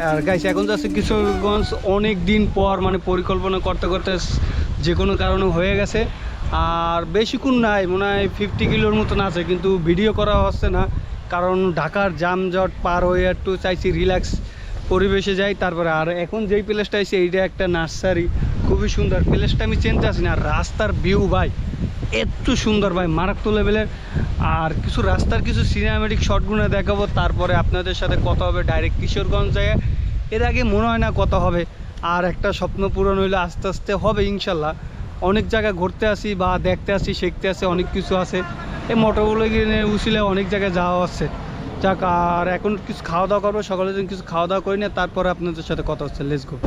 আর guys এখন যাচ্ছে কিশোরগঞ্জ অনেক দিন পর, মানে পরিকল্পনা করতে করতে যে কোনো কারণে হয়ে গেছে। আর বেশিক্ষণ নাই, মনে হয় 50 কিলোর মতন আছে, কিন্তু ভিডিও করা হচ্ছে না কারণ ঢাকার যানজট পার হয়ে একটু চাইছি রিল্যাক্স পরিবেশে যাই। তারপরে আর এখন যেই প্লেসটা আছে এইটা একটা নার্সারি, খুবই সুন্দর প্লেসটা, আমি চিনতে আসি না। আর রাস্তার ভিউ ভাই এত সুন্দর ভাই, মারাত্মক লেভেলের। আর কিছু রাস্তার কিছু সিনেমেটিক শটগুলো দেখাবো, তারপরে আপনাদের সাথে কথা হবে ডাইরেক্ট কিশোরগঞ্জ যায়। এর আগে মনে হয় না কথা হবে। আর একটা স্বপ্ন পূরণ হইলে আস্তে আস্তে হবে ইনশাল্লাহ। অনেক জায়গায় ঘুরতে আসি বা দেখতে আসি, শিখতে আসি, অনেক কিছু আছে। এই মোটরগুলো কিনে উচিলে অনেক জায়গায় যাওয়া হচ্ছে। যাক, আর এখন কিছু খাওয়া দাওয়া করবো, সকালের দিন কিছু খাওয়া দাওয়া করি না, তারপরে আপনাদের সাথে কথা হচ্ছে। Let's go.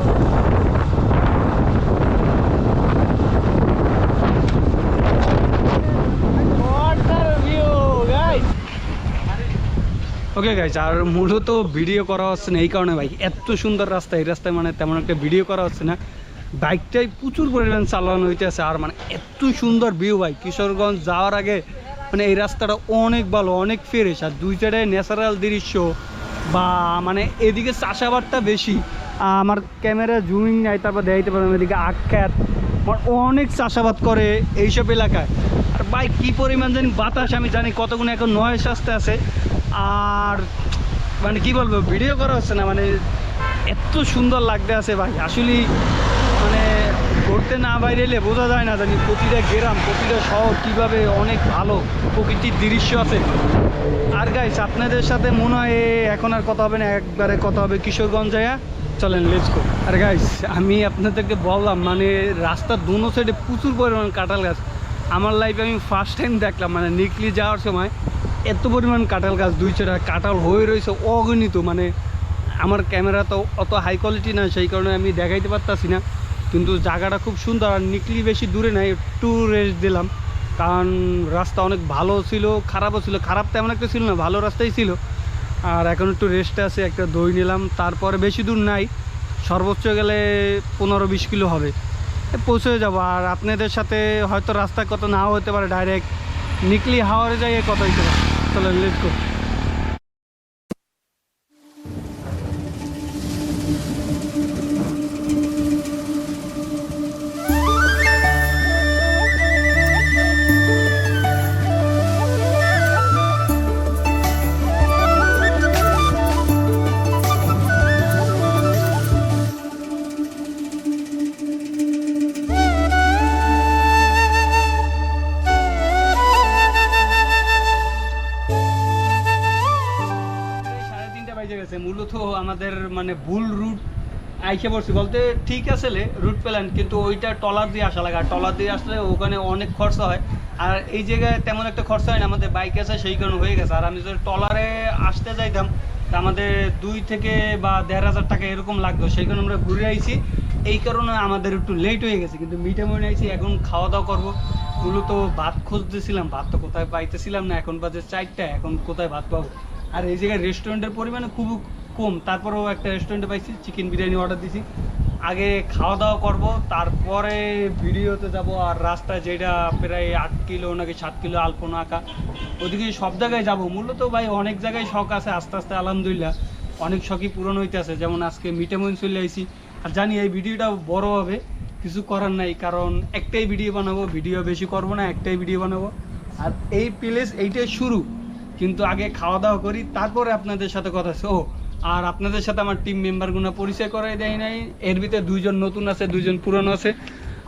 ওকে গাইজ, আর মূলত ভিডিও করা হচ্ছে না এই কারণে ভাই, এত সুন্দর রাস্তা, এই রাস্তায় মানে তেমন একটা ভিডিও করা হচ্ছে না। বাইকটাই প্রচুর পরিমাণ চালানো হইতেছে। আর মানে এত সুন্দর ভিউ ভাই, কিশোরগঞ্জ যাওয়ার আগে মানে এই রাস্তাটা অনেক ভালো, অনেক ফ্রেশ। আর দুই সাইডে ন্যাচারাল দৃশ্য, বা মানে এদিকে চাষাবাদটা বেশি। আমার ক্যামেরা জুমিং নাই, তারপর দেখাইতে পারলাম এদিকে আখ্যাত অনেক চাষাবাদ করে এইসব এলাকায়। আর বাইক কী পরিমাণ জানি বাতাস, আমি জানি কতগুলো এখন নয়েস আসতে আছে। আর মানে কি বলবো, ভিডিও করা হচ্ছে না, মানে এত সুন্দর লাগতে আছে ভাই। আসলে মানে ঘুরতে না বাইরে এলে বোঝা যায় না জানি প্রতিটা গ্রাম, প্রতিটা শহর কীভাবে অনেক ভালো প্রকৃতির দৃশ্য আছে। আর গাইস আপনাদের সাথে মনে হয় এখন আর কথা হবে না, একবারে কথা হবে কিশোরগঞ্জ যাইয়া। চলেন লেটস গো। আর গাইস আমি আপনাদেরকে বললাম, মানে রাস্তার দুনো সাইডে প্রচুর পরিমাণ কাঁঠাল গাছ। আমার লাইফে আমি ফার্স্ট টাইম দেখলাম, মানে নিকলি যাওয়ার সময় এত পরিমাণ কাঁঠাল গাছ, দুই চারটা কাঁঠাল হয়ে রয়েছে অগণিত। মানে আমার ক্যামেরা তো অত হাই কোয়ালিটি না, সেই কারণে আমি দেখাইতে পারতাছি না, কিন্তু জায়গাটা খুব সুন্দর। আর নিকলি বেশি দূরে নাই, একটু রেস্ট দিলাম কারণ রাস্তা অনেক ভালো ছিল, খারাপও ছিল। খারাপ তেমন একটা ছিল না, ভালো রাস্তাই ছিল। আর এখন একটু রেস্টে আছে, একটা দই নিলাম। তারপরে বেশি দূর নাই, সর্বোচ্চ গেলে 15-20 কিলো হবে, পৌঁছে যাব। আর আপনাদের সাথে হয়তো রাস্তায় কত নাও হতে পারে, ডাইরেক্ট নিকলি হাওয়ারে যাই কত হইতে পারে। চলেন লেটস গো। মূলত আমাদের মানে ভুল রুট আইসে পড়ছি বলতে, ঠিক আছে রুট প্ল্যান, কিন্তু ওইটা ট্রলার দিয়ে আসা লাগে। আর ট্রলার দিয়ে আসলে ওখানে অনেক খরচা হয়, আর এই জায়গায় তেমন একটা খরচা হয় না, আমাদের বাইক আছে সেই কারণে হয়ে গেছে। আর আমি যদি ট্রলারে আসতে যাইতাম তা আমাদের 2 থেকে বা 1,500 টাকা এরকম লাগতো, সেই কারণে আমরা ঘুরে আইছি। এই কারণে আমাদের একটু লেট হয়ে গেছে, কিন্তু মিটে মনে আইছি। এখন খাওয়া দাওয়া করবো। মূলত ভাত খুঁজতেছিলাম, ভাত তো কোথায় পাইতেছিলাম না, এখন বাজে 4টা, এখন কোথায় ভাত পাবো। আর এই জায়গায় রেস্টুরেন্টের পরিমাণে খুব কম, তারপরেও একটা রেস্টুরেন্টে পাইছি, চিকেন বিরিয়ানি অর্ডার দিছি। আগে খাওয়া দাওয়া করব, তারপরে ভিডিওতে যাব। আর রাস্তায় যেটা প্রায় 8 কিলো নাকি 7 কিলো আলপনা আঁকা, ওদিকে সব জায়গায় যাব। মূলত ভাই অনেক জায়গায় শখ আছে, আস্তে আস্তে আলহামদুলিল্লাহ অনেক শখই পূরণ হইতে আছে। যেমন আজকে মিটেমন চলে আইছি। আর জানি এই ভিডিওটা বড় হবে, কিছু করার নাই, কারণ একটাই ভিডিও বানাবো, ভিডিও বেশি করব না, একটাই ভিডিও বানাবো। আর এই প্লেস এইটাই শুরু, কিন্তু আগে খাওয়া দাওয়া করি, তারপরে আপনাদের সাথে কথা আছে। ও আর আপনাদের সাথে আমার টিম মেম্বারগুলো পরিচয় করাই দেয় নাই। এর ভিতরে 2জন নতুন আছে, 2জন পুরানো আছে।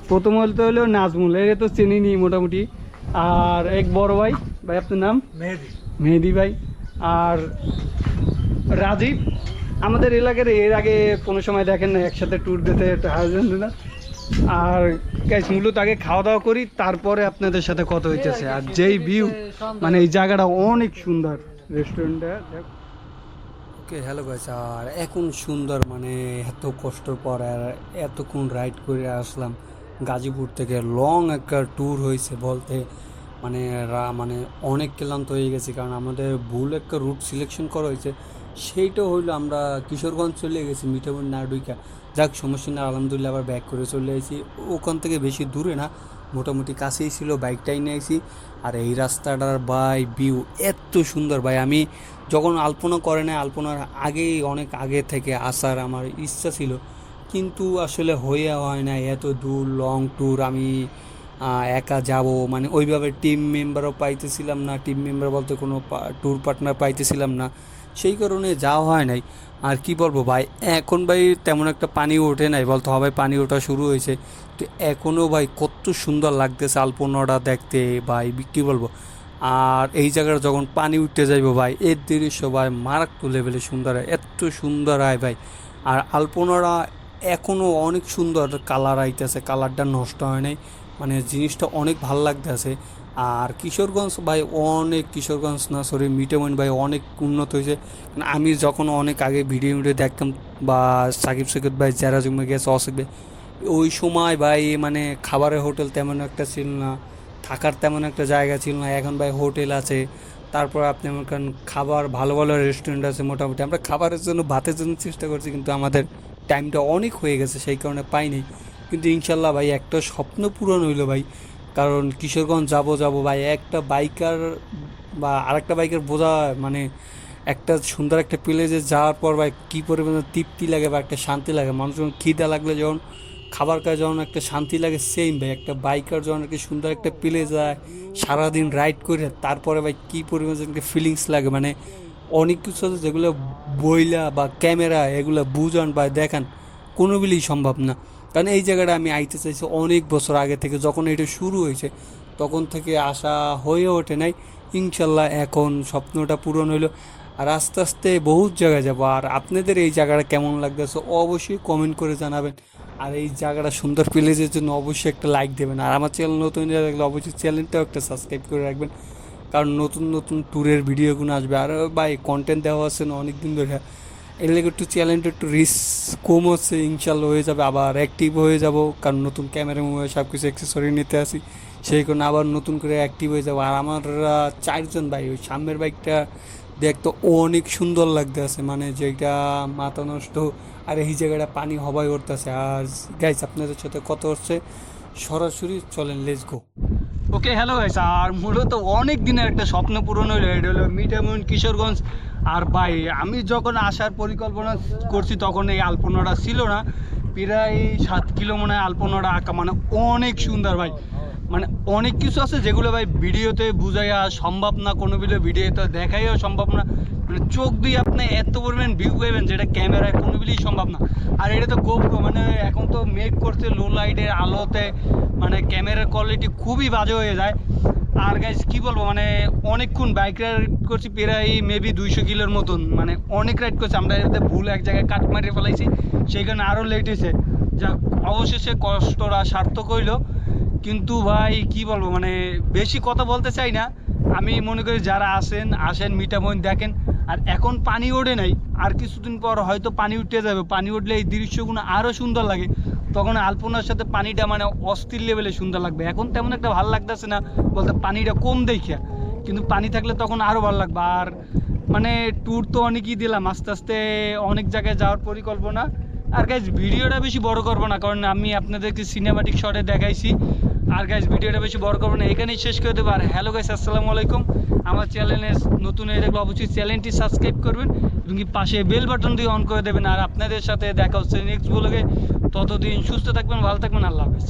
প্রথম হলতে হলো নাজমুল, এর তো চিনিনি মোটামুটি। আর এক বড় ভাই, ভাই আপনার নাম? মেহেদি। মেহেদি ভাই। আর রাজীব, আমাদের এলাকার এর আগে কোনো সময় দেখেন না, একসাথে ট্যুর দিতে একটা আয়োজন না। আর গাইস মূলত আগে খাওয়া দাওয়া করি, তারপরে আপনাদের সাথে কথা হইতেছে। আর যেই ভিউ, মানে এই জায়গাটা অনেক সুন্দর, রেস্টুরেন্টটা। ওকে হ্যালো গাইস, আর এখন সুন্দর, মানে এত কষ্টর পর আর এতক্ষণ রাইড করে আসলাম গাজীপুর থেকে। লং একটা ট্যুর হয়েছে বলতে, মানে মানে অনেক ক্লান্ত হয়ে গেছি, কারণ আমাদের ভুল একটা রুট সিলেকশন করা হয়েছে। সেইটা হইলো আমরা কিশোরগঞ্জ চলে গেছি, মিঠাপুর না ঢুইকা। যাক সমস্যা না, আলহামদুলিল্লাহ আবার ব্যাক করে চলে আসি। ওখান থেকে বেশি দূরে না, মোটামুটি কাছেই ছিল, বাইকটাই নিয়ে আইছি। আর এই রাস্তাটার ভাই ভিউ এত সুন্দর ভাই, আমি যখন আলপনা করে না, আলপনার আগেই অনেক আগে থেকে আসার আমার ইচ্ছা ছিল, কিন্তু আসলে হয়ে হয় না। এত দূর লং ট্যুর আমি একা যাব, মানে ওইভাবে টিম মেম্বারও পাইতেছিলাম না, টিম মেম্বার বলতে কোনো ট্যুর পার্টনার পাইতেছিলাম না, সেই কারণে যাওয়া হয় নাই। আর কি বলবো ভাই, এখন ভাই তেমন একটা পানি ওঠে নাই, বলতে হবে পানি ওঠা শুরু হয়েছে। তো এখনও ভাই কত সুন্দর লাগতেছে আলপনাটা দেখতে ভাই, কী বলবো। আর এই জায়গায় যখন পানি উঠতে যাইবো ভাই, এর দৃশ্য ভাই মারাত্মক লেভেলে সুন্দর হয়, এত সুন্দর হয় ভাই। আর আলপনারা এখনও অনেক সুন্দর কালার আইতেছে, কালারটা নষ্ট হয় নাই, মানে জিনিসটা অনেক ভাল লাগতেছে। আর কিশোরগঞ্জ ভাই অনেক, কিশোরগঞ্জ না সরি মিঠামইন ভাই অনেক উন্নত হয়েছে। আমি যখন অনেক আগে ভিডিও দেখতাম, বা সাকিব সৈকত ভাই যারা জমে গেছে অসিক ভাই, ওই সময় ভাই মানে খাবারের হোটেল তেমন একটা ছিল না, থাকার তেমন একটা জায়গা ছিল না। এখন ভাই হোটেল আছে, তারপর আপনি মনে করেন খাবার ভালো ভালো রেস্টুরেন্ট আছে। মোটামুটি আমরা খাবারের জন্য ভাতের জন্য চেষ্টা করছি, কিন্তু আমাদের টাইমটা অনেক হয়ে গেছে, সেই কারণে পাইনি। কিন্তু ইনশাল্লাহ ভাই একটা স্বপ্ন পূরণ হইলো ভাই, কারণ কিশোরগঞ্জ যাব ভাই, একটা বাইকার বা আরেকটা বাইকের বোঝা মানে একটা সুন্দর একটা প্লেসে যাওয়ার পর ভাই কী পরিমাণে তৃপ্তি লাগে বা একটা শান্তি লাগে। মানুষ যখন খিদা লাগলে যখন খাবার খায়, যখন একটা শান্তি লাগে, সেম ভাই একটা বাইকার যখন একটা সুন্দর একটা প্লেস যায় সারাদিন রাইড করে, তারপরে ভাই কী পরিমাণে একটা ফিলিংস লাগে। মানে অনেক কিছু আছে যেগুলো বইলা বা ক্যামেরা এগুলো বুঝান বা দেখান কোনো বিলেই সম্ভব না। কারণ এই জায়গাটা আমি আইতে চাইছি অনেক বছর আগে থেকে, যখন এটা শুরু হয়েছে তখন থেকে আশা হয়ে ওঠে নাই। ইনশাল্লাহ এখন স্বপ্নটা পূরণ হইলো, আর আস্তে আস্তে বহুত জায়গায় যাবো। আর আপনাদের এই জায়গাটা কেমন লাগতেছে অবশ্যই কমেন্ট করে জানাবেন। আর এই জায়গাটা সুন্দর প্লেসের জন্য অবশ্যই একটা লাইক দেবেন। আর আমার চ্যানেল নতুন থাকলে অবশ্যই চ্যানেলটাও একটা সাবস্ক্রাইব করে রাখবেন, কারণ নতুন নতুন ট্যুরের ভিডিওগুলো আসবে। আর ভাই কন্টেন্ট দেওয়া আছে না অনেক দিন ধরে, এর লেগে একটু চ্যানেলটা একটু রিস্ক কম হচ্ছে, ইনশাল্লাহ হয়ে যাবে, আবার অ্যাক্টিভ হয়ে যাব। কারণ নতুন ক্যামেরা মোবাইল সব কিছু অ্যাক্সেসরি নিতে আসি, সেই কারণে আবার নতুন করে অ্যাক্টিভ হয়ে যাবো। আর আমরা 4 জন ভাই, ওই সামনের বাইকটা দেখতে অনেক সুন্দর লাগতে আছে, মানে যেটা মাথা নষ্ট। আর এই জায়গাটা পানি হবাই উঠতেছে। আর গাইস আপনাদের সাথে কত হচ্ছে সরাসরি চলেন, let's go. Okay, hello guys. আর মূলত অনেক দিনের একটা স্বপ্ন পূরণ হইলো, এটা হলো মিঠামইন কিশোরগঞ্জ। আর ভাই আমি যখন আসার পরিকল্পনা করছি তখন এই আলপনাটা ছিল না, প্রায় 7 কিলো মনে হয় আলপনাটা আঁকা, মানে অনেক সুন্দর ভাই। মানে অনেক কিছু আছে যেগুলো ভাই ভিডিওতে বুঝাইয়া সম্ভব না, কোনো ভিডিওতে দেখাইও সম্ভব না। মানে চোখ দিয়ে আপনি এত পরিমাণ ভিউ পাইবেন যেটা ক্যামেরায় কোনো বিলেই সম্ভব না। আর এটা তো গোপ্রো, মানে এখন তো মেক করছে লো লাইটের আলোতে, মানে ক্যামেরার কোয়ালিটি খুবই বাজে হয়ে যায়। আর গাইজ কি বলবো, মানে অনেকক্ষণ বাইক রাইড করছি, প্রায় মেবি 200 কিলোর মতন, মানে অনেক রাইড করছি আমরা। এতে ভুল এক জায়গায় কাট মারিয়ে ফেলাইছি, সেই কারণে আরও লেট হয়েছে। যাক, অবশেষে কষ্টটা সার্থক হইলো। কিন্তু ভাই কি বলবো, মানে বেশি কথা বলতে চাই না। আমি মনে করি যারা আসেন মিঠামইন দেখেন। আর এখন পানি ওঠে নাই, আর কিছুদিন পর হয়তো পানি উঠে যাবে। পানি উঠলে এই দৃশ্যগুলো আরও সুন্দর লাগে, তখন আলপনার সাথে পানিটা মানে অস্থির লেভেলে সুন্দর লাগবে। এখন তেমন একটা ভালো লাগতেছে না, বলতে পানিটা কম দেখিয়া, কিন্তু পানি থাকলে তখন আরও ভালো লাগবে। আর মানে ট্যুর তো অনেকই দিলাম, আস্তে আস্তে অনেক জায়গায় যাওয়ার পরিকল্পনা। আর গাইজ ভিডিওটা বেশি বড় করবো না, কারণ আমি আপনাদেরকে সিনেমাটিক শটে দেখাইছি। আর গাইজ ভিডিওটা বেশি বড় করবো না, এখানেই শেষ করে দেবো। আর হ্যালো গাইজ, আসসালামু আলাইকুম। আমার চ্যানেলে নতুন হয়ে থাকলে অবশ্যই চ্যানেলটি সাবস্ক্রাইব করবেন এবং কি পাশে বেল বাটন দিয়ে অন করে দেবেন। আর আপনাদের সাথে দেখা হচ্ছে নেক্সট ব্লগে। ততদিন সুস্থ থাকবেন, ভালো থাকবেন, আল্লাহ হাফেজ।